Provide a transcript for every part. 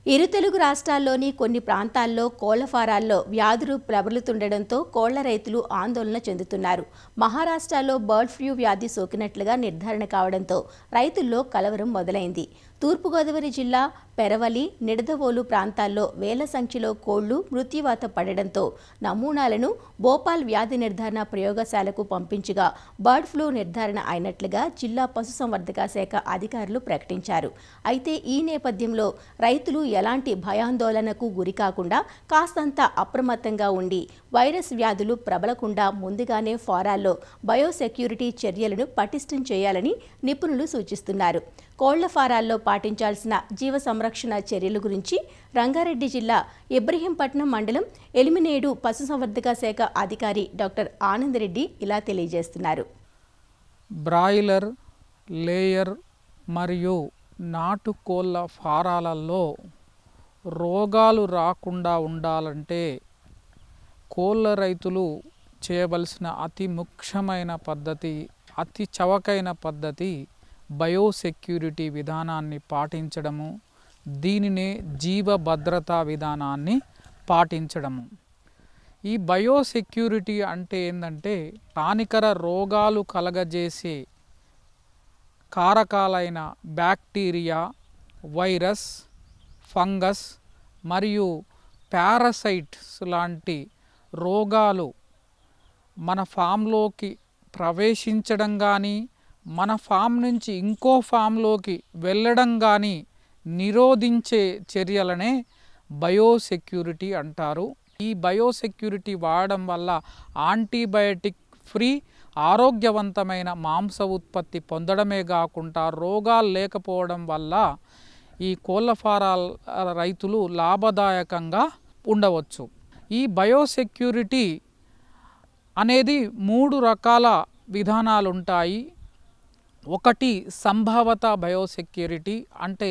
ఇరు తెలుగు రాష్ట్రాల్లోని కొన్ని ప్రాంతాల్లో కోళ్ల ఫారాల్లో వ్యాధులు ప్రబలుతుండటంతో కోళ్ల రైతులు ఆందోళన చెందుతున్నారు. మహారాష్ట్రలో బర్డ్ ఫ్లూ వ్యాధి సోకినట్లుగా నిర్ధారణ కావడంతో రైతుల్లో కలవరం మొదలైంది. తూర్పుగోదావరి జిల్లా పెరవలి, నిడదవోలు ప్రాంతాల్లో వేల సంఖ్యలో కోళ్లు మృత్యువాత పడడంతో నమూనాలను భోపాల్ వ్యాధి నిర్ధారణ ప్రయోగశాలకు పంపించగా బర్డ్ ఫ్లూ నిర్ధారణ అయినట్లుగా జిల్లా పశుసంవర్ధక శాఖ అధికారులు ప్రకటించారు. అయితే ఈ నేపథ్యంలో రైతులు ఎలాంటి భయాందోళనకు గురికాకుండా కాస్తంత అప్రమత్తంగా ఉండి వైరస్ వ్యాధులు ప్రబలకుండా ముందుగానే ఫారాల్లో బయోసెక్యూరిటీ చర్యలను పటిష్టం చేయాలని నిపుణులు సూచిస్తున్నారు. కోళ్ల ఫారాల్లో పాటించాల్సిన జీవ సంరక్షణ చర్యల గురించి రంగారెడ్డి జిల్లా ఇబ్రహీంపట్నం మండలం ఎలిమినేడు పశుసంవర్ధక శాఖ అధికారి డాక్టర్ ఆనందరెడ్డి ఇలా తెలియజేస్తున్నారు. బ్రాయిలర్, లేయర్ మరియు నాటుకోళ్ల ఫారాలలో రోగాలు రాకుండా ఉండాలంటే కోళ్ల రైతులు చేయవలసిన అతి ముఖ్యమైన పద్ధతి, అతి చవకైన పద్ధతి బయోసెక్యూరిటీ విధానాన్ని పాటించడము, దీనినే జీవ భద్రతా విధానాన్ని పాటించడము. ఈ బయోసెక్యూరిటీ అంటే ఏంటంటే హానికర రోగాలు కలగజేసే కారకాలైన బ్యాక్టీరియా, వైరస్, ఫంగస్ మరియు పారాసైట్స్ లాంటి రోగాలు మన ఫామ్లోకి ప్రవేశించడం కానీ మన ఫామ్ నుంచి ఇంకో ఫామ్లోకి వెళ్ళడం కానీ నిరోధించే చర్యలనే బయోసెక్యూరిటీ అంటారు. ఈ బయోసెక్యూరిటీ వాడడం వల్ల యాంటీబయాటిక్ ఫ్రీ ఆరోగ్యవంతమైన మాంస ఉత్పత్తి పొందడమే కాకుండా రోగాలు లేకపోవడం వల్ల ఈ కోళ్ల ఫారాల రైతులు లాభదాయకంగా ఉండవచ్చు. ఈ బయోసెక్యూరిటీ అనేది 3 రకాల విధానాలు ఉంటాయి. ఒకటి సంభావత బయోసెక్యూరిటీ అంటే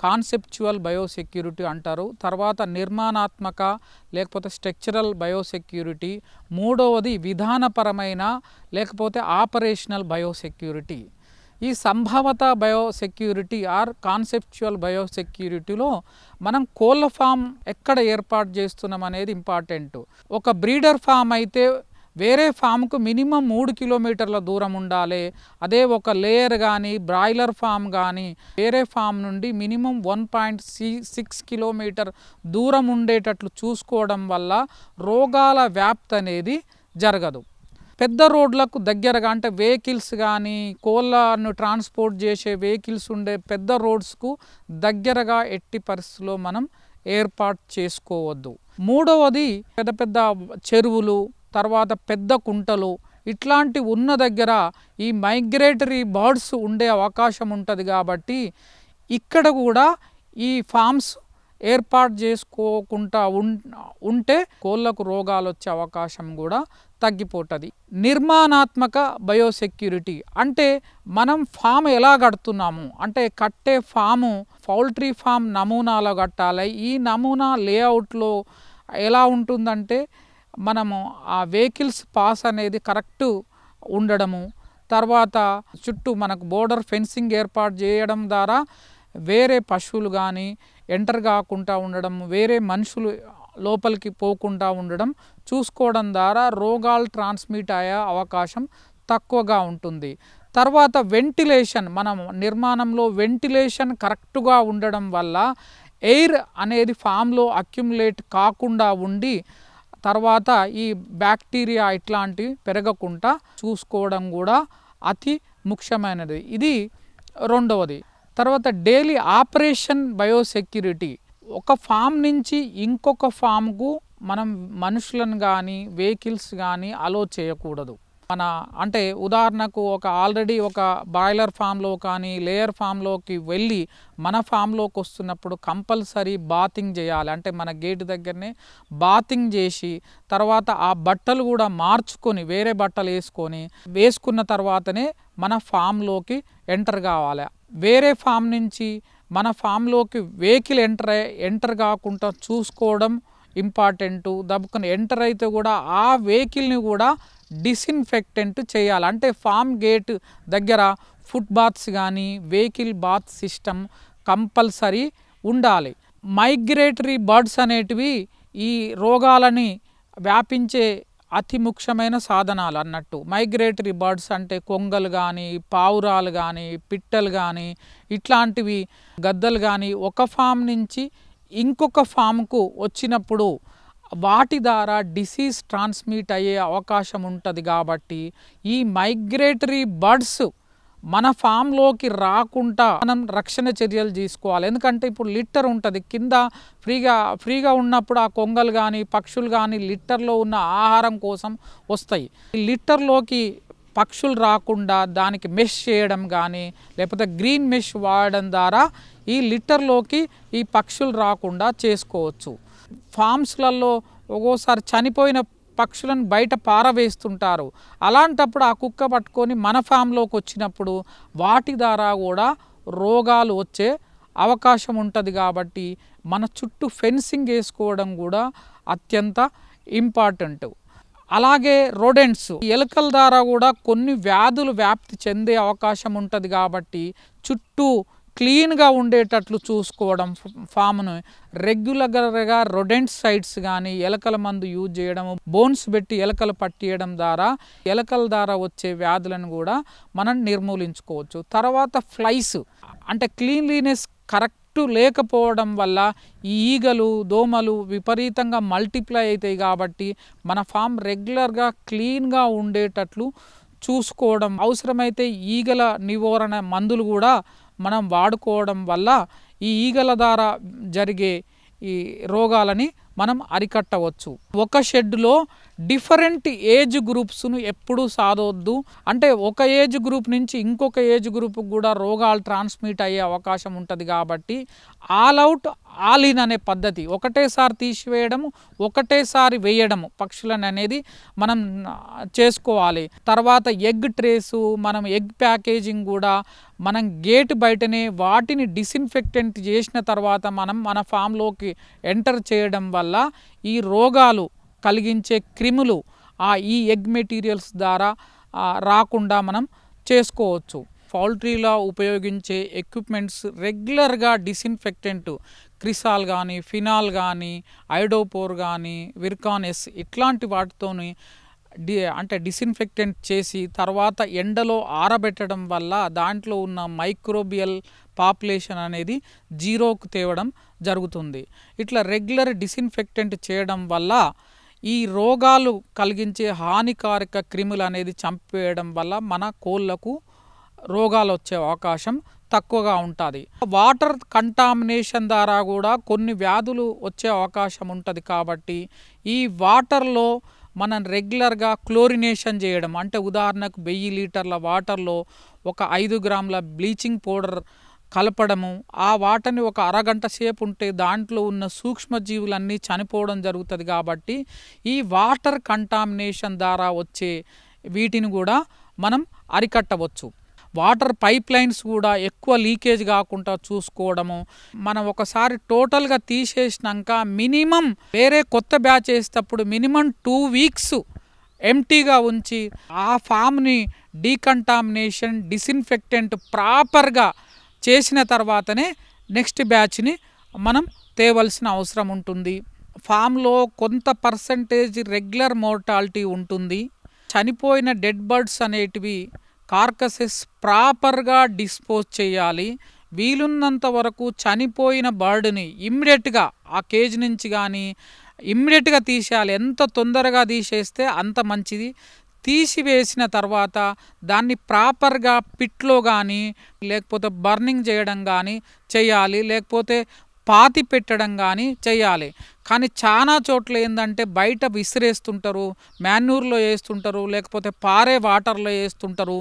కాన్సెప్చువల్ బయోసెక్యూరిటీ అంటారు. తర్వాత నిర్మాణాత్మక లేకపోతే స్ట్రక్చరల్ బయోసెక్యూరిటీ. మూడవది విధానపరమైన లేకపోతే ఆపరేషనల్ బయోసెక్యూరిటీ. ఈ సంభావత బయోసెక్యూరిటీ ఆర్ కాన్సెప్చువల్ బయోసెక్యూరిటీలో మనం కోళ్ల ఫామ్ ఎక్కడ ఏర్పాటు చేస్తున్నాం అనేది ఇంపార్టెంట్. ఒక బ్రీడర్ ఫామ్ అయితే వేరే ఫామ్కు మినిమం 3 కిలోమీటర్ల దూరం ఉండాలి. అదే ఒక లేయర్ కానీ బ్రాయిలర్ ఫామ్ కానీ వేరే ఫామ్ నుండి మినిమం 1.6 కిలోమీటర్ దూరం ఉండేటట్లు చూసుకోవడం వల్ల రోగాల వ్యాప్తి అనేది జరగదు. పెద్ద రోడ్లకు దగ్గరగా అంటే వెహికల్స్ కానీ కోళ్లను ట్రాన్స్పోర్ట్ చేసే వెహికల్స్ ఉండే పెద్ద రోడ్స్కు దగ్గరగా ఎట్టి పరిస్థితుల్లో మనం ఏర్పాటు చేసుకోవద్దు. మూడవది పెద్ద పెద్ద చెరువులు, తర్వాత పెద్ద కుంటలు ఇట్లాంటి ఉన్న దగ్గర ఈ మైగ్రేటరీ బర్డ్స్ ఉండే అవకాశం ఉంటుంది. కాబట్టి ఇక్కడ కూడా ఈ ఫామ్స్ ఏర్పాటు చేసుకోకుండా ఉంటే కోళ్లకు రోగాలు వచ్చే అవకాశం కూడా తగ్గిపోతుంది. నిర్మాణాత్మక బయోసెక్యూరిటీ అంటే మనం ఫామ్ ఎలా కడుతున్నాము అంటే కట్టే ఫాము పౌల్ట్రీ ఫామ్ నమూనాలో కట్టాలి. ఈ నమూనా లేఅవుట్లో ఎలా ఉంటుందంటే మనము ఆ వెహికల్స్ పాస్ అనేది కరెక్ట్ ఉండడము, తర్వాత చుట్టూ మనకు బోర్డర్ ఫెన్సింగ్ ఏర్పాటు చేయడం ద్వారా వేరే పశువులు కానీ ఎంటర్ కాకుండా ఉండడం, వేరే మనుషులు లోపలికి పోకుండా ఉండడం చూసుకోవడం ద్వారా రోగాలు ట్రాన్స్మిట్ అయ్యే అవకాశం తక్కువగా ఉంటుంది. తర్వాత వెంటిలేషన్, మనం నిర్మాణంలో వెంటిలేషన్ కరెక్ట్గా ఉండడం వల్ల ఎయిర్ అనేది ఫామ్లో అక్యుములేట్ కాకుండా ఉండి తర్వాత ఈ బ్యాక్టీరియా ఇట్లాంటివి పెరగకుండా చూసుకోవడం కూడా అతి ముఖ్యమైనది. ఇది రెండవది. తర్వాత డైలీ ఆపరేషన్ బయోసెక్యూరిటీ. ఒక ఫామ్ నుంచి ఇంకొక ఫామ్కు మనం మనుషులను కానీ వెహికల్స్ కానీ అలో చేయకూడదు. మన అంటే ఉదాహరణకు ఆల్రెడీ ఒక బాయిలర్ ఫామ్లో కానీ లేయర్ ఫామ్లోకి వెళ్ళి మన ఫామ్లోకి వస్తున్నప్పుడు కంపల్సరీ బాతింగ్ చేయాలి. అంటే మన గేట్ దగ్గరనే బాతింగ్ చేసి తర్వాత ఆ బట్టలు కూడా మార్చుకొని వేరే బట్టలు వేసుకున్న తర్వాతనే మన ఫామ్లోకి ఎంటర్ కావాలి. వేరే ఫామ్ నుంచి మన ఫామ్లోకి వెహికల్ ఎంటర్ కాకుండా చూసుకోవడం ఇంపార్టెంటు. దబ్బుకొని ఎంటర్ అయితే కూడా ఆ వెహికల్ని కూడా డిస్ఇన్ఫెక్టెంట్ చేయాలి. అంటే ఫామ్ గేట్ దగ్గర ఫుట్ బాత్స్ కానీ వెహికల్ బాత్ సిస్టమ్ కంపల్సరీ ఉండాలి. మైగ్రేటరీ బర్డ్స్ అనేటివి ఈ రోగాలని వ్యాపించే అతి ముఖ్యమైన సాధనాలు అన్నట్టు. మైగ్రేటరీ బర్డ్స్ అంటే కొంగలు కానీ, పావురాలు కానీ, పిట్టలు కానీ, ఇట్లాంటివి గద్దలు కానీ ఒక ఫామ్ నుంచి ఇంకొక ఫామ్కు వచ్చినప్పుడు వాటి ద్వారా డిసీజ్ ట్రాన్స్మిట్ అయ్యే అవకాశం ఉంటుంది. కాబట్టి ఈ మైగ్రేటరీ బర్డ్స్ మన ఫామ్లోకి రాకుండా మనం రక్షణ చర్యలు తీసుకోవాలి. ఎందుకంటే ఇప్పుడు లిట్టర్ ఉంటుంది కింద ఫ్రీగా ఉన్నప్పుడు ఆ కొంగలు కానీ పక్షులు కానీ లిట్టర్లో ఉన్న ఆహారం కోసం వస్తాయి. ఈ లిట్టర్లోకి పక్షులు రాకుండా దానికి మెష్ చేయడం కానీ లేకపోతే గ్రీన్ మెష్ వాడడం ద్వారా ఈ లిట్టర్లోకి ఈ పక్షులు రాకుండా చేసుకోవచ్చు. ఫామ్స్లలో ఒక్కోసారి చనిపోయిన పక్షులను బయట పారవేస్తుంటారు. అలాంటప్పుడు ఆ కుక్క పట్టుకొని మన ఫామ్లోకి వచ్చినప్పుడు వాటి ద్వారా కూడా రోగాలు వచ్చే అవకాశం ఉంటుంది. కాబట్టి మన చుట్టూ ఫెన్సింగ్ వేసుకోవడం కూడా అత్యంత ఇంపార్టెంట్. అలాగే రోడెంట్స్ ఎలుకల ద్వారా కూడా కొన్ని వ్యాధులు వ్యాప్తి చెందే అవకాశం ఉంటుంది. కాబట్టి చుట్టూ క్లీన్గా ఉండేటట్లు చూసుకోవడం, ఫామ్ను రెగ్యులర్గా రొడెంట్ సైడ్స్ కానీ ఎలకల మందు యూజ్ చేయడం, బోన్స్ పెట్టి ఎలకలు పట్టియడం ద్వారా ఎలకల ద్వారా వచ్చే వ్యాధులను కూడా మనం నిర్మూలించుకోవచ్చు. తర్వాత ఫ్లైస్ అంటే క్లీన్లీనెస్ కరెక్ట్ లేకపోవడం వల్ల ఈ ఈగలు దోమలు విపరీతంగా మల్టిప్లై అవుతాయి. కాబట్టి మన ఫామ్ రెగ్యులర్గా క్లీన్గా ఉండేటట్లు చూసుకోవడం, అవసరమైతే ఈగల నివారణ మందులు కూడా మనం వాడుకోవడం వల్ల ఈ ఈగల ద్వారా జరిగే ఈ రోగాలని మనం అరికట్టవచ్చు. ఒక షెడ్లో డిఫరెంట్ ఏజ్ గ్రూప్స్ను ఎప్పుడూ సాధవద్దు. అంటే ఒక ఏజ్ గ్రూప్ నుంచి ఇంకొక ఏజ్ గ్రూప్కి కూడా రోగాలు ట్రాన్స్మిట్ అయ్యే అవకాశం ఉంటుంది. కాబట్టి ఆల్ అవుట్ ఆల్ ఇన్ అనే పద్ధతి, ఒకటేసారి తీసివేయడము ఒకటేసారి వేయడము పక్షులను అనేది మనం చేసుకోవాలి. తర్వాత ఎగ్ ట్రేసు, మనం ఎగ్ ప్యాకేజింగ్ కూడా మనం గేట్ బయటనే వాటిని డిస్ఇన్ఫెక్టెంట్ చేసిన తర్వాత మనం మన ఫామ్లోకి ఎంటర్ చేయడం వల్ల ఈ రోగాలు కలిగించే క్రిములు ఈ ఎగ్ మెటీరియల్స్ ద్వారా రాకుండా మనం చేసుకోవచ్చు. పౌల్ట్రీలో ఉపయోగించే ఎక్విప్మెంట్స్ రెగ్యులర్గా డిస్ఇన్ఫెక్టెంట్ క్రిసాల్ కానీ ఫినాల్ కానీ ఐడోపోర్ కానీ విర్కాన్ ఎస్ ఇట్లాంటి వాటితోని అంటే డిస్ఇన్ఫెక్టెంట్ చేసి తర్వాత ఎండలో ఆరబెట్టడం వల్ల దాంట్లో ఉన్న మైక్రోబియల్ పాపులేషన్ అనేది జీరోకు తేవడం జరుగుతుంది. ఇట్లా రెగ్యులర్ డిస్ఇన్ఫెక్టెంట్ చేయడం వల్ల ఈ రోగాలు కలిగించే హానికారక క్రిములు అనేది చంపేయడం వల్ల మన కోళ్ళకు రోగాలు వచ్చే అవకాశం తక్కువగా ఉంటుంది. వాటర్ కంటామినేషన్ ద్వారా కూడా కొన్ని వ్యాధులు వచ్చే అవకాశం ఉంటుంది. కాబట్టి ఈ వాటర్లో మనం రెగ్యులర్గా క్లోరినేషన్ చేయడం, అంటే ఉదాహరణకు 1000 లీటర్ల వాటర్లో ఒక 5 గ్రాముల బ్లీచింగ్ పౌడర్ కలపడము, ఆ వాటర్ని ఒక అరగంట సేపు ఉంటే దాంట్లో ఉన్న సూక్ష్మజీవులన్నీ చనిపోవడం జరుగుతుంది. కాబట్టి ఈ వాటర్ కంటామినేషన్ ద్వారా వచ్చే వీటిని కూడా మనం అరికట్టవచ్చు. వాటర్ పైప్ లైన్స్ కూడా ఎక్కువ లీకేజ్ కాకుండా చూసుకోవడము, మనం ఒకసారి టోటల్గా తీసేసినాక మినిమం వేరే కొత్త బ్యాచ్ వేసేటప్పుడు మినిమం 2 వీక్స్ ఎంటీగా ఉంచి ఆ ఫామ్ని డీకంటామినేషన్ డిస్ఇన్ఫెక్టెంట్ ప్రాపర్గా చేసిన తర్వాతనే నెక్స్ట్ బ్యాచ్ని మనం తేవలసిన అవసరం ఉంటుంది. ఫామ్లో కొంత పర్సంటేజ్ రెగ్యులర్ మోర్టాలిటీ ఉంటుంది. చనిపోయిన డెడ్ బర్డ్స్ అనేటివి కార్కసెస్ ప్రాపర్గా డిస్పోజ్ చేయాలి. వీలున్నంత వరకు చనిపోయిన బర్డ్ని ఇమ్మీడియట్గా ఆ కేజ్ నుంచి కానీ ఇమ్మీడియట్గా తీసేయాలి. ఎంత తొందరగా తీసేస్తే అంత మంచిది. తీసివేసిన తర్వాత దాన్ని ప్రాపర్గా పిట్లో కానీ లేకపోతే బర్నింగ్ చేయడం కానీ చేయాలి, లేకపోతే పాతి పెట్టడం కానీ చేయాలి. కానీ చాలా చోట్ల ఏంటంటే బయట విసిరేస్తుంటారు, మాన్యూర్లో వేస్తుంటారు, లేకపోతే పారే వాటర్లో వేస్తుంటారు.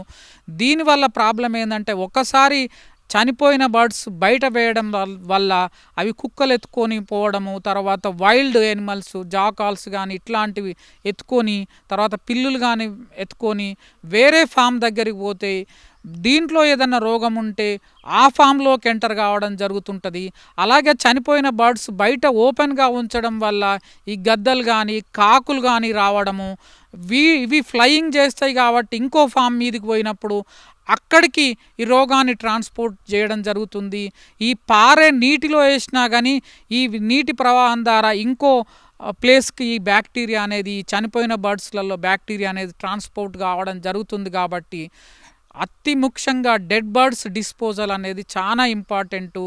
దీనివల్ల ప్రాబ్లం ఏంటంటే ఒకసారి చనిపోయిన బర్డ్స్ బయట వేయడం వల్ల అవి కుక్కలు ఎత్తుకొని పోవడము, తర్వాత వైల్డ్ యానిమల్స్ జాకాల్స్ కానీ ఇట్లాంటివి ఎత్తుకొని తర్వాత పిల్లులు కానీ ఎత్తుకొని వేరే ఫామ్ దగ్గరికి పోతే దీంట్లో ఏదైనా రోగం ఉంటే ఆ ఫామ్లోకి ఎంటర్ కావడం జరుగుతుంటుంది. అలాగే చనిపోయిన బర్డ్స్ బయట ఓపెన్గా ఉంచడం వల్ల ఈ గద్దలు కానీ కాకులు కానీ రావడము, ఇవి ఫ్లయింగ్ చేస్తాయి. కాబట్టి ఇంకో ఫామ్ మీదకి పోయినప్పుడు అక్కడికి ఈ రోగాన్ని ట్రాన్స్పోర్ట్ చేయడం జరుగుతుంది. ఈ పారే నీటిలో వేసినా కానీ ఈ నీటి ప్రవాహం ద్వారా ఇంకో ప్లేస్కి ఈ బ్యాక్టీరియా అనేది, చనిపోయిన బర్డ్స్లలో బ్యాక్టీరియా అనేది ట్రాన్స్పోర్ట్ కావడం జరుగుతుంది. కాబట్టి అతి ముఖ్యంగా డెడ్ బర్డ్స్ డిస్పోజల్ అనేది చాలా ఇంపార్టెంటు.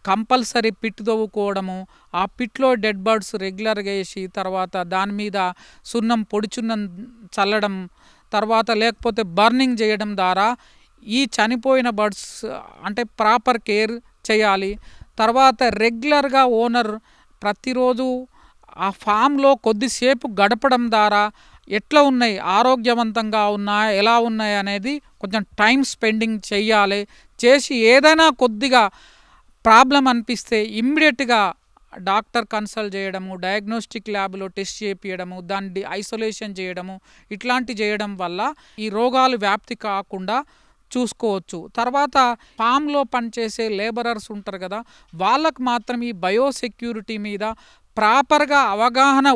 కంపల్సరీ పిట్ తవ్వుకోవడము, ఆ పిట్లో డెడ్ బర్డ్స్ రెగ్యులర్గా వేసి తర్వాత దాని మీద పొడి సున్నం చల్లడం, తర్వాత లేకపోతే బర్నింగ్ చేయడం ద్వారా ఈ చనిపోయిన బర్డ్స్ అంటే ప్రాపర్ కేర్ చేయాలి. తర్వాత రెగ్యులర్గా ఓనర్ ప్రతిరోజు ఆ ఫామ్లో కొద్దిసేపు గడపడం ద్వారా ఎట్లా ఉన్నాయి, ఆరోగ్యవంతంగా ఉన్నాయా, ఎలా ఉన్నాయి అనేది కొంచెం టైం స్పెండింగ్ చేయాలి. చేసి ఏదైనా కొద్దిగా ప్రాబ్లం అనిపిస్తే ఇమ్మీడియట్గా డాక్టర్ కన్సల్ట్ చేయడము, డయాగ్నోస్టిక్ ల్యాబ్లో టెస్ట్ చేయించడము, దాన్ని ఐసోలేషన్ చేయడము, ఇట్లాంటి చేయడం వల్ల ఈ రోగాలు వ్యాప్తి కాకుండా చూసుకోవచ్చు. తర్వాత ఫామ్లో పనిచేసే లేబరర్స్ ఉంటారు కదా, వాళ్ళకు మాత్రం ఈ బయోసెక్యూరిటీ మీద ప్రాపర్గా అవగాహన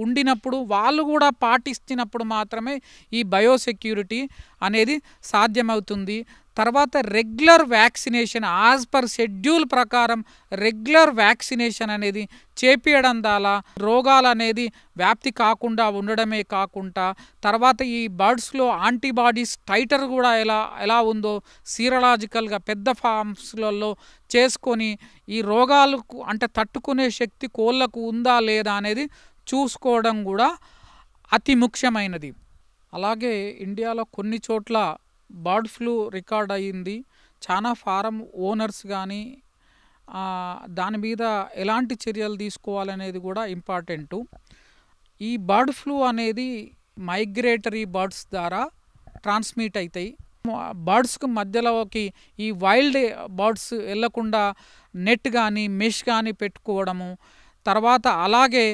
ఉండినప్పుడు, వాళ్ళు కూడా పాటిస్తున్నప్పుడు మాత్రమే ఈ బయోసెక్యూరిటీ అనేది సాధ్యమవుతుంది. తర్వాత regular vaccination, as per schedule ప్రకారం రెగ్యులర్ వ్యాక్సినేషన్ అనేది చేపించడం ద్వారా రోగాలు అనేది వ్యాప్తి కాకుండా ఉండడమే కాకుండా తర్వాత ఈ బర్డ్స్లో యాంటీబాడీస్ టైటర్ కూడా ఎలా ఉందో సీరలాజికల్గా పెద్ద ఫామ్స్లలో చేసుకొని ఈ రోగాలకు అంటే తట్టుకునే శక్తి కోళ్ళకు ఉందా లేదా అనేది చూసుకోవడం కూడా అతి ముఖ్యమైనది. అలాగే ఇండియాలో కొన్ని చోట్ల బర్డ్ ఫ్లూ రికార్డ్ అయ్యింది. చాలా ఫారం ఓనర్స్ కానీ దాని మీద ఎలాంటి చర్యలు తీసుకోవాలనేది కూడా ఇంపార్టెంటు. ఈ బర్డ్ ఫ్లూ అనేది మైగ్రేటరీ బర్డ్స్ ద్వారా ట్రాన్స్మిట్ అవుతాయి. బర్డ్స్కు మధ్యలోకి ఈ వైల్డ్ బర్డ్స్ వెళ్ళకుండా నెట్ కానీ మెష్ కానీ పెట్టుకోవడము, తర్వాత అలాగే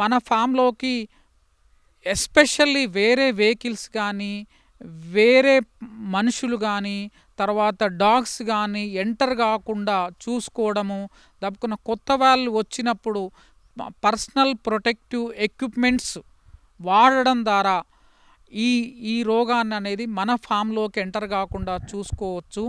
మన ఫామ్లోకి ఎస్పెషల్లీ వేరే వెహికల్స్ కానీ వేరే మనుషులు కానీ తర్వాత డాగ్స్ కానీ ఎంటర్ కాకుండా చూసుకోవడము, దప్పుకున్న కొత్త వాళ్ళు వచ్చినప్పుడు పర్సనల్ ప్రొటెక్టివ్ ఎక్విప్మెంట్స్ వాడడం ద్వారా ఈ రోగాన్ని అనేది మన ఫామ్లోకి ఎంటర్ కాకుండా చూసుకోవచ్చు.